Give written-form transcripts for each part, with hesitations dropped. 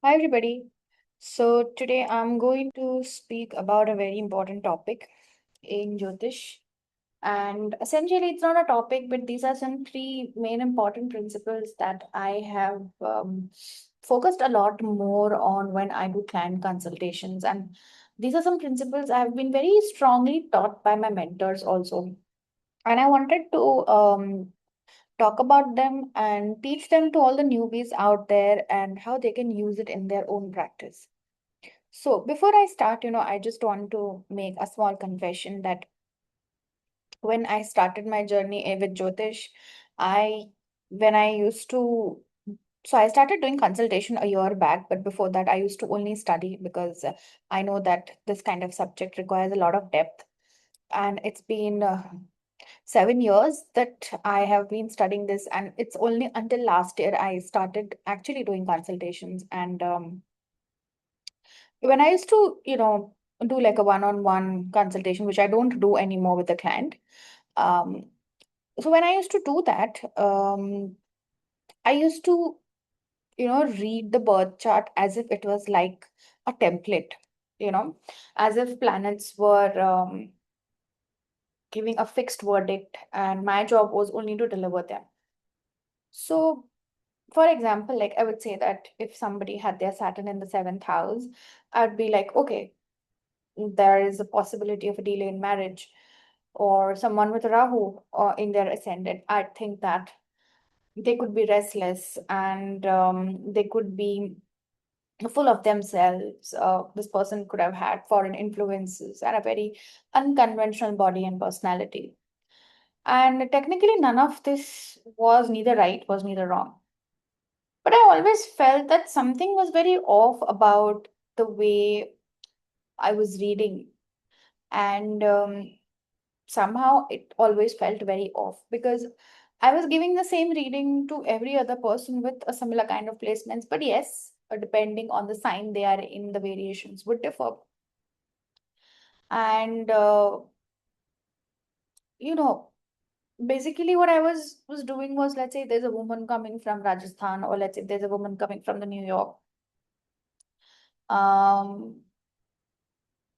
Hi, everybody. So, today I'm going to speak about a very important topic in Jyotish. And essentially, it's not a topic, but these are some three main important principles that I have focused a lot more on when I do client consultations. And these are some principles I have been very strongly taught by my mentors also. And I wanted to talk about them and teach them to all the newbies out there and how they can use it in their own practice. So before I start, I just want to make a small confession that when I started my journey with Jyotish, I when I used to so I started doing consultation a year back, but before that I used to only study because I know that this kind of subject requires a lot of depth. And it's been 7 years that I have been studying this, and it's only until last year I started actually doing consultations. And when I used to, do like a one-on-one consultation, which I don't do anymore with the client. Um, so when I used to do that, I used to, read the birth chart as if it was like a template, you know, as if planets were giving a fixed verdict, and my job was only to deliver them. So, for example, like I would say that if somebody had their Saturn in the seventh house, I'd be like, okay, there is a possibility of a delay in marriage, or someone with Rahu in their ascendant. I think that they could be restless, and they could be full of themselves. This person could have had foreign influences and a very unconventional body and personality. And technically, none of this was neither right, was neither wrong. But I always felt that something was very off about the way I was reading. And somehow it always felt very off because I was giving the same reading to every other person with a similar kind of placements. But yes, depending on the sign they are in, the variations would differ. And you know, basically what I was doing was, let's say there's a woman coming from Rajasthan, or let's say there's a woman coming from the New York. Um,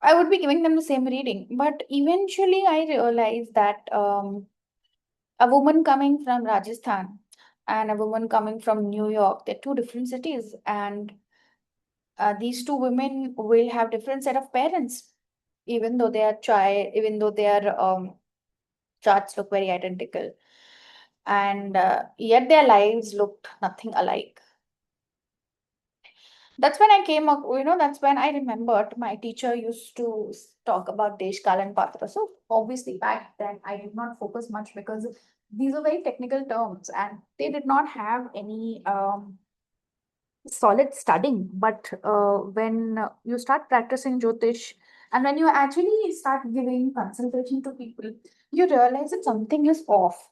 I would be giving them the same reading, but eventually I realized that a woman coming from Rajasthan and a woman coming from New York, they're two different cities, and these two women will have different set of parents, even though their charts look very identical, and yet their lives looked nothing alike. That's when I came up, that's when I remembered my teacher used to talk about Desh Kaal and Patra. So obviously back then I did not focus much because these are very technical terms and they did not have any solid studying. But when you start practicing Jyotish and when you actually start giving consultation to people, you realize that something is off.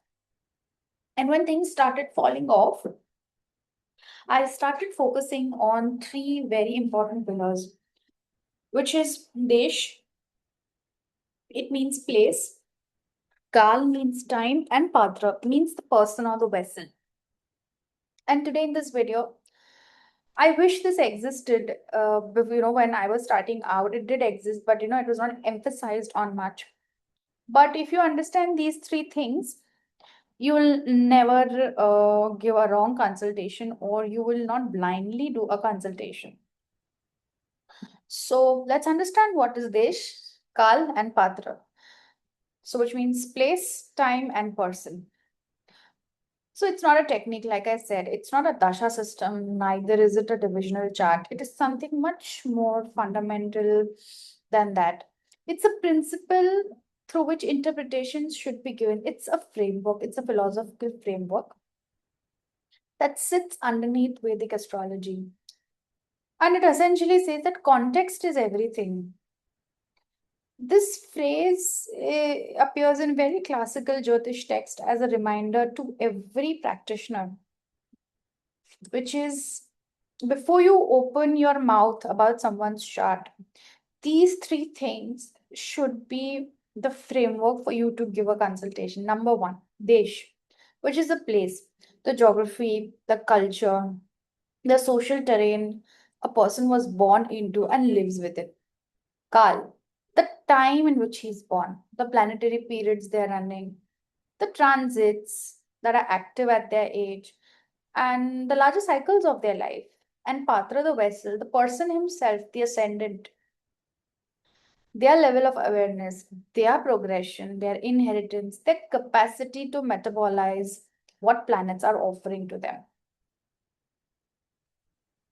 And when things started falling off, I started focusing on three very important pillars, which is Desh, it means place, Kal means time, and Patra means the person or the vessel. And today in this video, I wish this existed. When I was starting out, it did exist, but it was not emphasized on much. But if you understand these three things, you will never give a wrong consultation, or you will not blindly do a consultation. So let's understand what is Desh, Kal, and Patra. So, which means place, time, and person. So, it's not a technique, like I said, it's not a dasha system, neither is it a divisional chart. It is something much more fundamental than that. It's a principle through which interpretations should be given. It's a framework, it's a philosophical framework that sits underneath Vedic astrology. And it essentially says that context is everything. This phrase appears in very classical Jyotish text as a reminder to every practitioner, which is before you open your mouth about someone's chart, these three things should be the framework for you to give a consultation. Number one, Desh, which is the place, the geography, the culture, the social terrain, a person was born into and lives within. Kal, the time in which he's born, the planetary periods they're running, the transits that are active at their age, and the larger cycles of their life. And Patra, the vessel, the person himself, the ascendant, their level of awareness, their progression, their inheritance, their capacity to metabolize what planets are offering to them.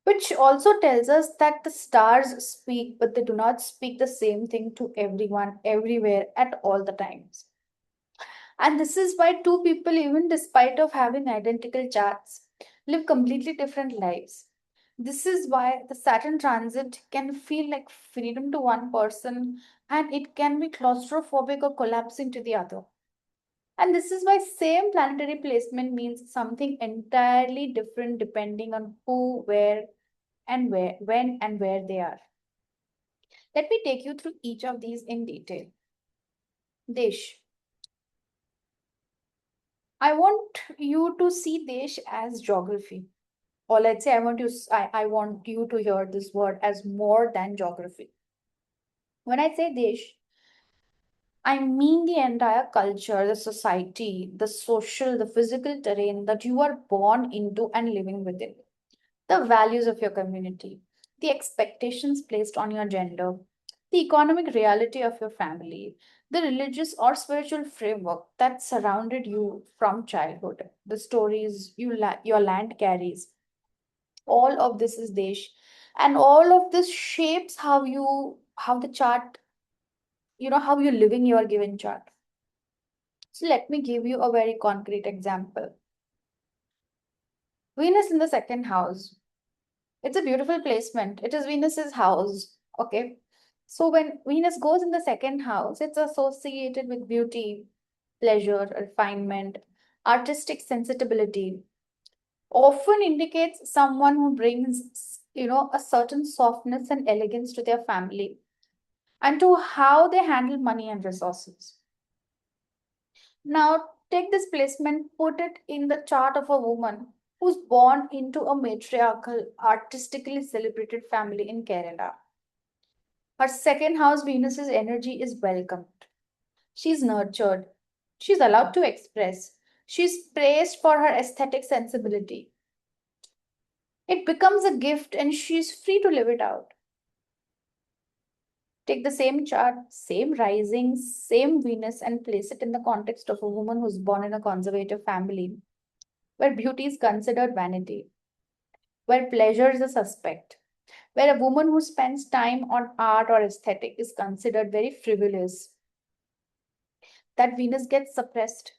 Which also tells us that the stars speak, but they do not speak the same thing to everyone, everywhere, at all the times. And this is why two people, even despite of having identical charts, live completely different lives. This is why the Saturn transit can feel like freedom to one person and it can be claustrophobic or collapsing to the other. And this is why same planetary placement means something entirely different depending on who, where, when, and where they are. Let me take you through each of these in detail. Desh. I want you to see Desh as geography. Or let's say I want you to hear this word as more than geography. When I say Desh, I mean the entire culture, the society, the social, the physical terrain that you are born into and living within. The values of your community, the expectations placed on your gender, the economic reality of your family, the religious or spiritual framework that surrounded you from childhood, the stories your land carries. All of this is Desh. And all of this shapes how the chart, how you're living your given chart. So let me give you a very concrete example. Venus in the second house. It's a beautiful placement. It is Venus's house. Okay. So when Venus goes in the second house, it's associated with beauty, pleasure, refinement, artistic sensibility. Often indicates someone who brings, a certain softness and elegance to their family and to how they handle money and resources. Now, take this placement, put it in the chart of a woman who's born into a matriarchal, artistically celebrated family in Kerala. Her second house Venus's energy is welcomed. She's nurtured. She's allowed to express. She's praised for her aesthetic sensibility. It becomes a gift and she's free to live it out. Take the same chart, same rising, same Venus, and place it in the context of a woman who's born in a conservative family, where beauty is considered vanity, where pleasure is a suspect, where a woman who spends time on art or aesthetic is considered very frivolous. That Venus gets suppressed.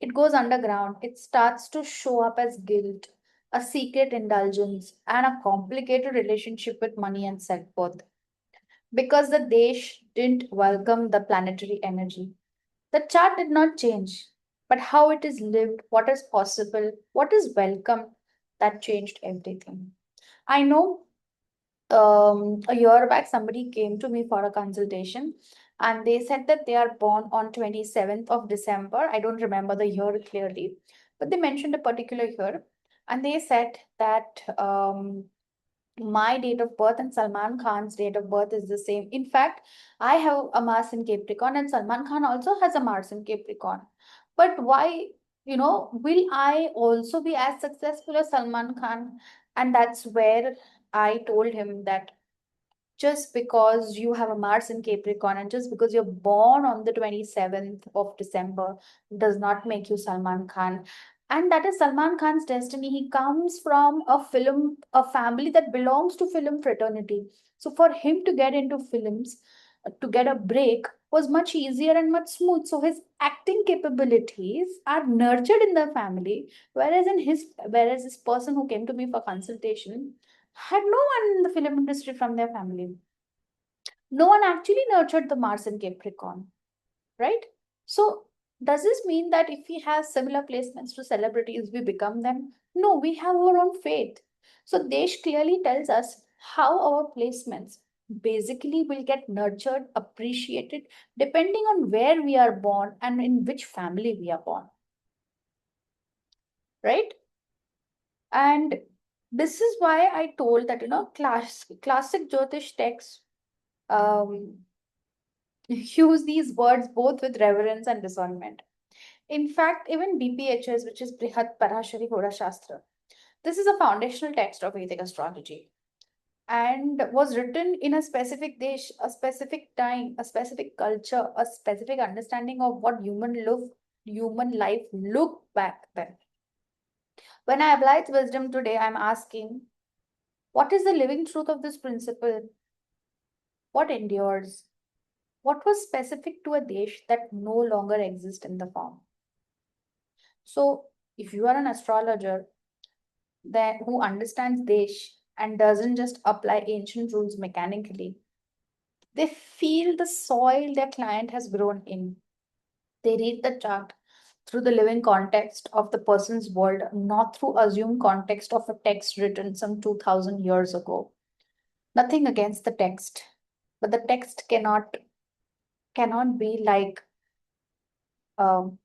It goes underground. It starts to show up as guilt, a secret indulgence, and a complicated relationship with money and self worth. Because the Desh didn't welcome the planetary energy. The chart did not change, but how it is lived, what is possible, what is welcomed, that changed everything. I know a year back somebody came to me for a consultation and they said that they are born on 27th of December. I don't remember the year clearly, but they mentioned a particular year and they said that my date of birth and Salman Khan's date of birth is the same. In fact, I have a Mars in Capricorn, and Salman Khan also has a Mars in Capricorn. But why, will I also be as successful as Salman Khan? And that's where I told him that just because you have a Mars in Capricorn and just because you're born on the 27th of December does not make you Salman Khan. And that is Salman Khan's destiny. He comes from a family that belongs to film fraternity. So for him to get into films, to get a break, was much easier and much smooth. So his acting capabilities are nurtured in the family, whereas this person who came to me for consultation had no one in the film industry from their family. No one actually nurtured the Mars and Capricorn, right? So, does this mean that if we have similar placements to celebrities, we become them? No, we have our own fate. So, Desh clearly tells us how our placements basically will get nurtured, appreciated, depending on where we are born and in which family we are born, right? And This is why I told that, classic Jyotish texts um, use these words both with reverence and discernment. In fact, even BPHS, which is Brihat Parashari Hora Shastra, this is a foundational text of Vedic astrology and was written in a specific desh, a specific time, a specific culture, a specific understanding of what human life looked back then. When I apply its wisdom today, I'm asking, what is the living truth of this principle? What endures? What was specific to a desh that no longer exists in the form? So, if you are an astrologer that who understands desh and doesn't just apply ancient rules mechanically, they feel the soil their client has grown in. They read the chart through the living context of the person's world, not through assumed context of a text written some 2000 years ago. Nothing against the text, but the text cannot be like um,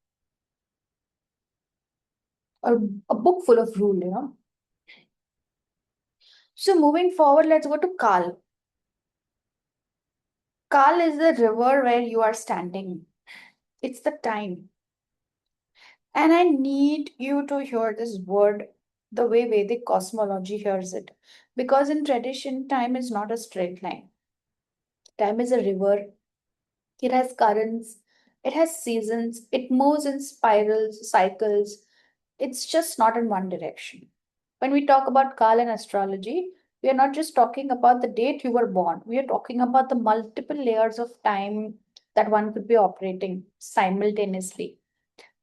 a, a book full of rule. So moving forward, let's go to Kal. Kal is the river where you are standing. It's the time. And I need you to hear this word the way Vedic cosmology hears it. Because in tradition, time is not a straight line. Time is a river. It has currents, it has seasons, it moves in spirals, cycles. It's just not in one direction. When we talk about Kal and astrology, we are not just talking about the date you were born. We are talking about the multiple layers of time that one could be operating simultaneously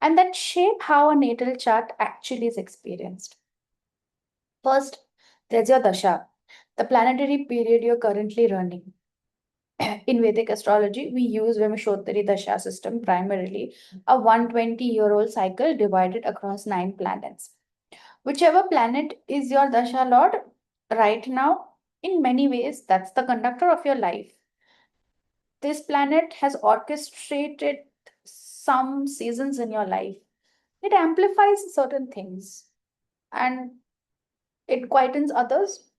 and that shape how a natal chart actually is experienced. First, there's your dasha, the planetary period you're currently running. In Vedic astrology, we use Vimshottari Dasha system primarily, a 120-year-old cycle divided across 9 planets. Whichever planet is your Dasha Lord right now, in many ways, that's the conductor of your life. This planet has orchestrated some seasons in your life. It amplifies certain things and it quietens others.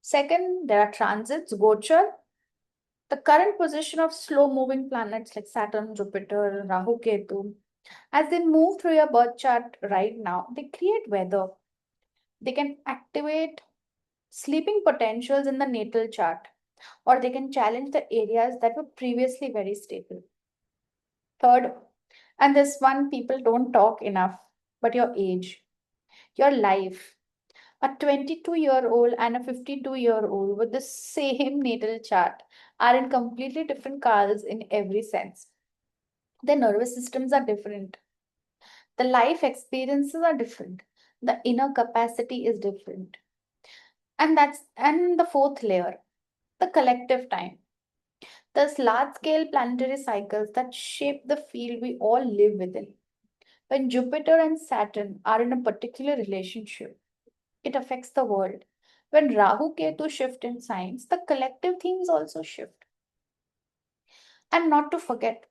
Second, there are transits, Gochar, the current position of slow moving planets like Saturn, Jupiter, Rahu, Ketu. As they move through your birth chart right now, they create weather. They can activate sleeping potentials in the natal chart, or they can challenge the areas that were previously very stable. Third, and this one people don't talk enough, but your age, your life. A 22-year-old and a 52-year-old with the same natal chart are in completely different cars in every sense. Their nervous systems are different. The life experiences are different. The inner capacity is different. And the fourth layer, the collective time. There's large scale planetary cycles that shape the field we all live within. When Jupiter and Saturn are in a particular relationship, it affects the world. When Rahu Ketu shift in signs, the collective themes also shift. And not to forget,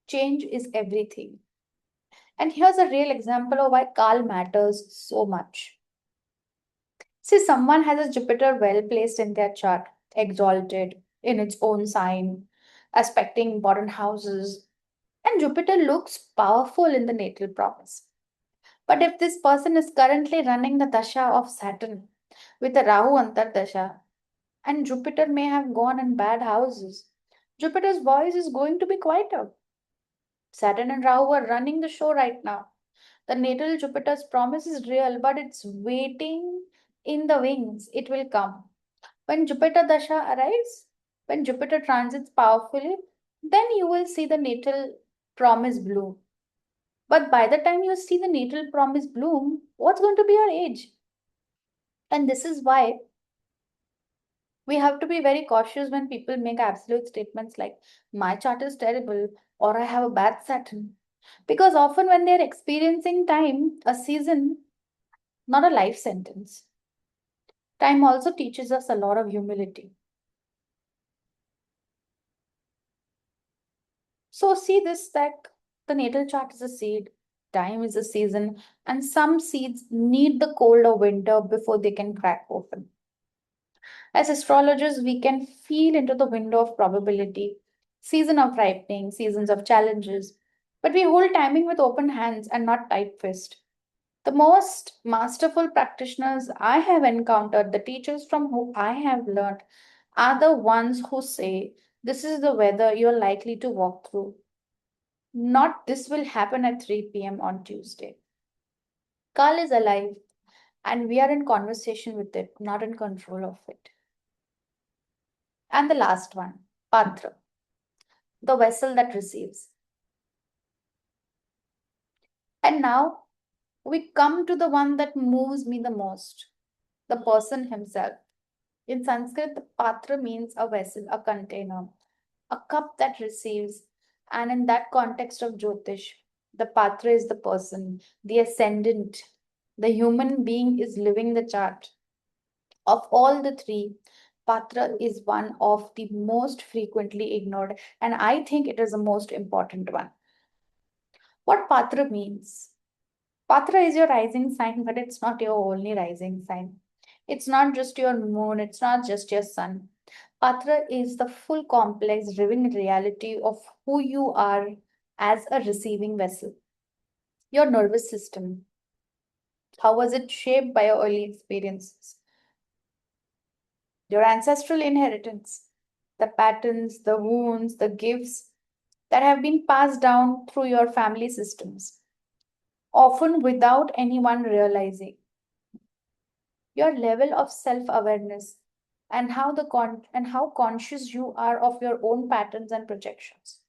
change is everything. And here's a real example of why Kal matters so much. See, someone has a Jupiter well placed in their chart, exalted in its own sign, aspecting important houses, and Jupiter looks powerful in the natal promise. But if this person is currently running the dasha of Saturn with a Rahu Antardasha, and Jupiter may have gone in bad houses, Jupiter's voice is going to be quieter. Saturn and Rahu are running the show right now. The natal Jupiter's promise is real, but it's waiting in the wings. It will come. When Jupiter Dasha arrives, when Jupiter transits powerfully, then you will see the natal promise bloom. But by the time you see the natal promise bloom, what's going to be your age? And this is why we have to be very cautious when people make absolute statements like, my chart is terrible, or I have a bad Saturn. Because often when they're experiencing time, a season, not a life sentence, time also teaches us a lot of humility. So see this that the natal chart is a seed. time is a season, and some seeds need the cold of winter before they can crack open. As astrologers, we can feel into the window of probability, season of ripening, seasons of challenges, but we hold timing with open hands and not tight fist. The most masterful practitioners I have encountered, the teachers from whom I have learned, are the ones who say, this is the weather you're likely to walk through. Not this will happen at 3 p.m. on Tuesday. Kal is alive, and we are in conversation with it, not in control of it. And the last one, Patra, the vessel that receives. And now we come to the one that moves me the most, the person himself. In Sanskrit, the patra means a vessel, a container, a cup that receives. And in that context of Jyotish, the patra is the person, the ascendant. The human being is living the chart. Of all the three, patra is one of the most frequently ignored, and I think it is the most important one. What patra means? Patra is your rising sign, but it's not your only rising sign. It's not just your moon, it's not just your sun. Patra is the full complex living reality of who you are as a receiving vessel. Your nervous system. How was it shaped by your early experiences? Your ancestral inheritance. The patterns, the wounds, the gifts that have been passed down through your family systems, often without anyone realizing. Your level of self-awareness and how conscious you are of your own patterns and projections.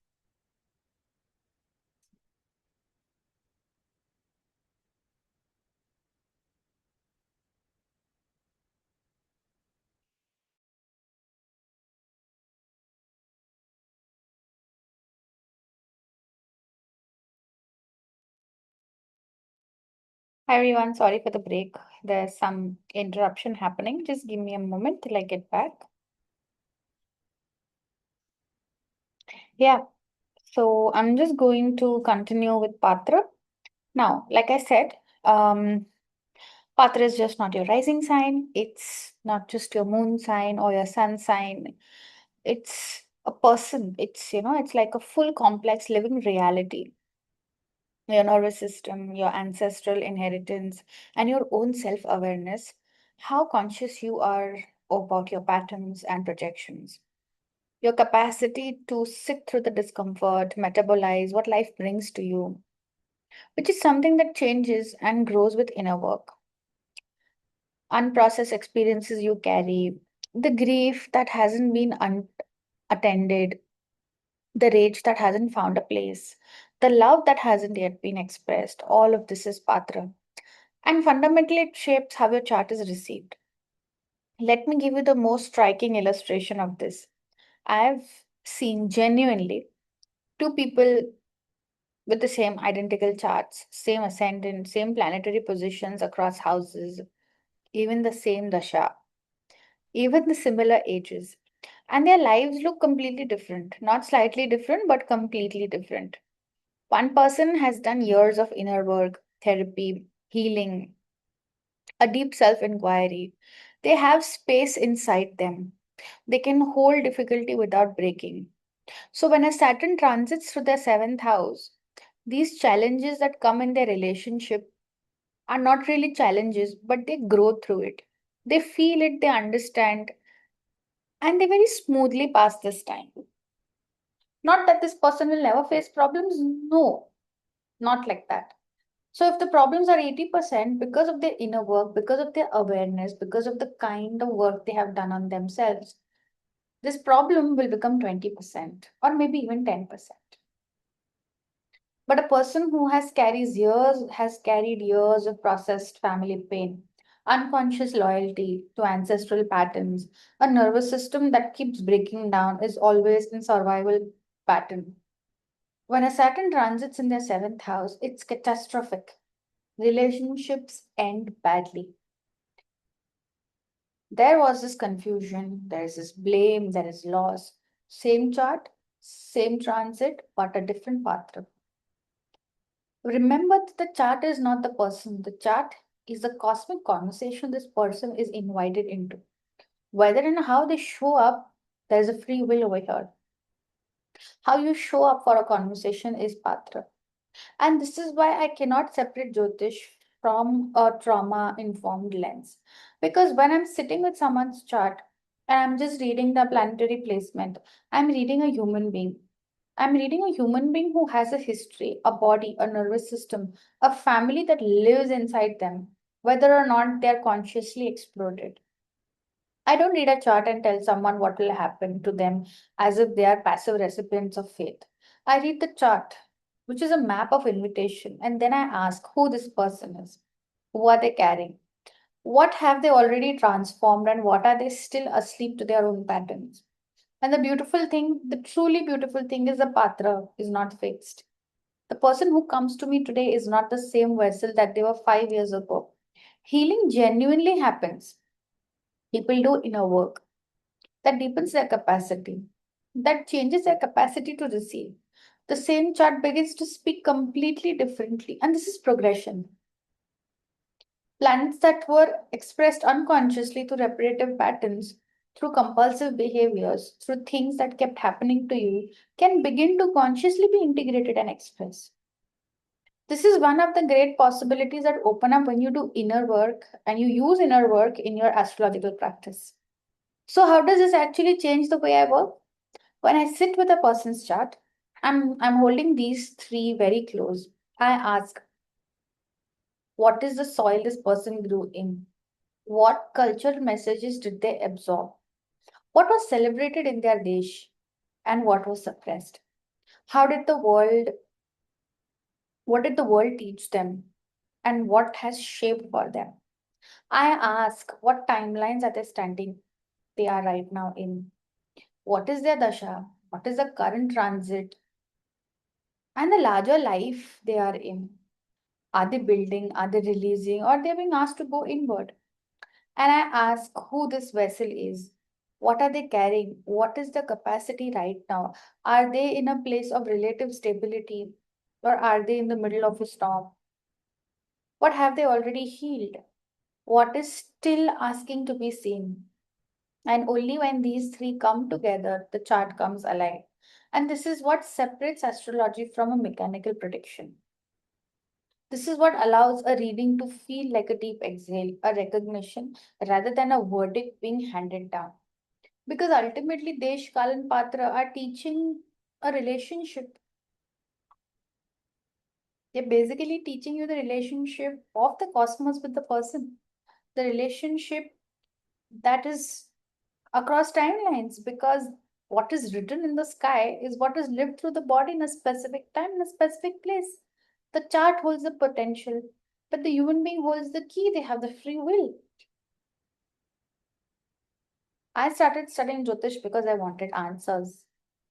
Hi everyone, sorry for the break. There's some interruption happening. Just give me a moment till I get back. Yeah, so I'm just going to continue with Patra. Now, like I said, um, Patra is just not your rising sign. It's not just your moon sign or your sun sign. It's a person. It's like a full complex living reality. Your nervous system, your ancestral inheritance, and your own self awareness, how conscious you are about your patterns and projections. Your capacity to sit through the discomfort, metabolize what life brings to you, which is something that changes and grows with inner work. Unprocessed experiences you carry, the grief that hasn't been unattended, the rage that hasn't found a place, the love that hasn't yet been expressed, all of this is Patra. And fundamentally, it shapes how your chart is received. Let me give you the most striking illustration of this. I've seen genuinely two people with the same identical charts, same ascendant, same planetary positions across houses, even the same dasha, even the similar ages. And their lives look completely different. Not slightly different, but completely different. One person has done years of inner work, therapy, healing, a deep self inquiry. They have space inside them. They can hold difficulty without breaking. So, when a Saturn transits through their seventh house, these challenges that come in their relationship are not really challenges, but they grow through it. They feel it, they understand, and they very smoothly pass this time. Not that this person will never face problems, no, not like that. So, if the problems are 80% because of their inner work, because of their awareness, because of the kind of work they have done on themselves, this problem will become 20% or maybe even 10%. But a person who has carried years of processed family pain, unconscious loyalty to ancestral patterns, a nervous system that keeps breaking down is always in survival pattern. When a Saturn transits in their seventh house, it's catastrophic. Relationships end badly. There was this confusion, there is this blame, there is loss. Same chart, same transit, but a different path. Remember that the chart is not the person. The chart is the cosmic conversation this person is invited into. Whether and how they show up, there's a free will over here. How you show up for a conversation is Patra. And this is why I cannot separate Jyotish from a trauma informed lens. Because when I'm sitting with someone's chart and I'm just reading the planetary placement, I'm reading a human being. I'm reading a human being who has a history, a body, a nervous system, a family that lives inside them, whether or not they're consciously explored it. I don't read a chart and tell someone what will happen to them as if they are passive recipients of fate. I read the chart, which is a map of invitation, and then I ask who this person is. Who are they carrying? What have they already transformed, and what are they still asleep to their own patterns? And the beautiful thing, the truly beautiful thing is the patra is not fixed. The person who comes to me today is not the same vessel that they were 5 years ago. Healing genuinely happens. People do inner work that deepens their capacity, that changes their capacity to receive. The same chart begins to speak completely differently, and this is progression. Planets that were expressed unconsciously through repetitive patterns, through compulsive behaviors, through things that kept happening to you, can begin to consciously be integrated and expressed. This is one of the great possibilities that open up when you do inner work and you use inner work in your astrological practice. So, how does this actually change the way I work? When I sit with a person's chart, I'm holding these three very close. I ask, what is the soil this person grew in? What cultural messages did they absorb? What was celebrated in their dish and what was suppressed? How did the world, what did the world teach them and what has shaped for them? I ask, what timelines are they are right now in? What is their dasha? What is the current transit and the larger life they are in? Are they building? Are they releasing? Or they're being asked to go inward? And I ask who this vessel is. What are they carrying? What is the capacity right now? Are they in a place of relative stability? Or are they in the middle of a storm? What have they already healed? What is still asking to be seen? And only when these three come together, the chart comes alive. And this is what separates astrology from a mechanical prediction. This is what allows a reading to feel like a deep exhale, a recognition, rather than a verdict being handed down. Because ultimately, Desh, Kal, and Patra are teaching a relationship. They're basically teaching you the relationship of the cosmos with the person, the relationship that is across timelines. Because what is written in the sky is what is lived through the body in a specific time, in a specific place. The chart holds the potential, but the human being holds the key. They have the free will. I started studying Jyotish because I wanted answers.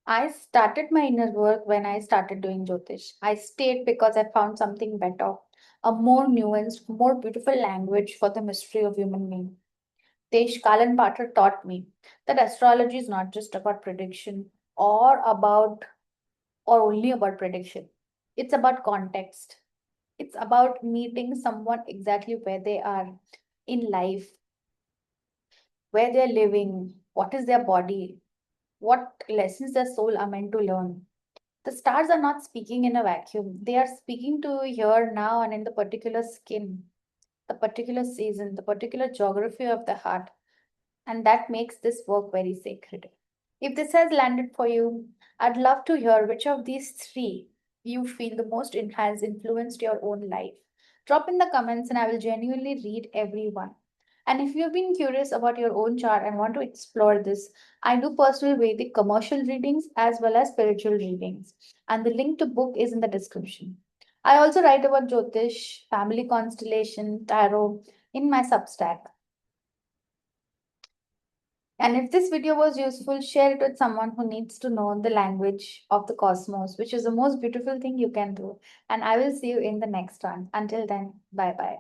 I started my inner work when I started doing Jyotish. I stayed because I found something better, a more nuanced, more beautiful language for the mystery of human being. Desh Kalan Patra taught me that astrology is not just about prediction or only about prediction. It's about context. It's about meeting someone exactly where they are in life, where they're living, what is their body, what lessons their soul are meant to learn. The stars are not speaking in a vacuum. They are speaking to you here now and in the particular skin, the particular season, the particular geography of the heart. And that makes this work very sacred. If this has landed for you, I'd love to hear which of these three you feel the most has influenced your own life. Drop in the comments and I will genuinely read every one. And if you've been curious about your own chart and want to explore this, I do personal Vedic commercial readings as well as spiritual readings. And the link to book is in the description. I also write about Jyotish, family constellation, tarot in my Substack. And if this video was useful, share it with someone who needs to know the language of the cosmos, which is the most beautiful thing you can do. And I will see you in the next one. Until then, bye bye.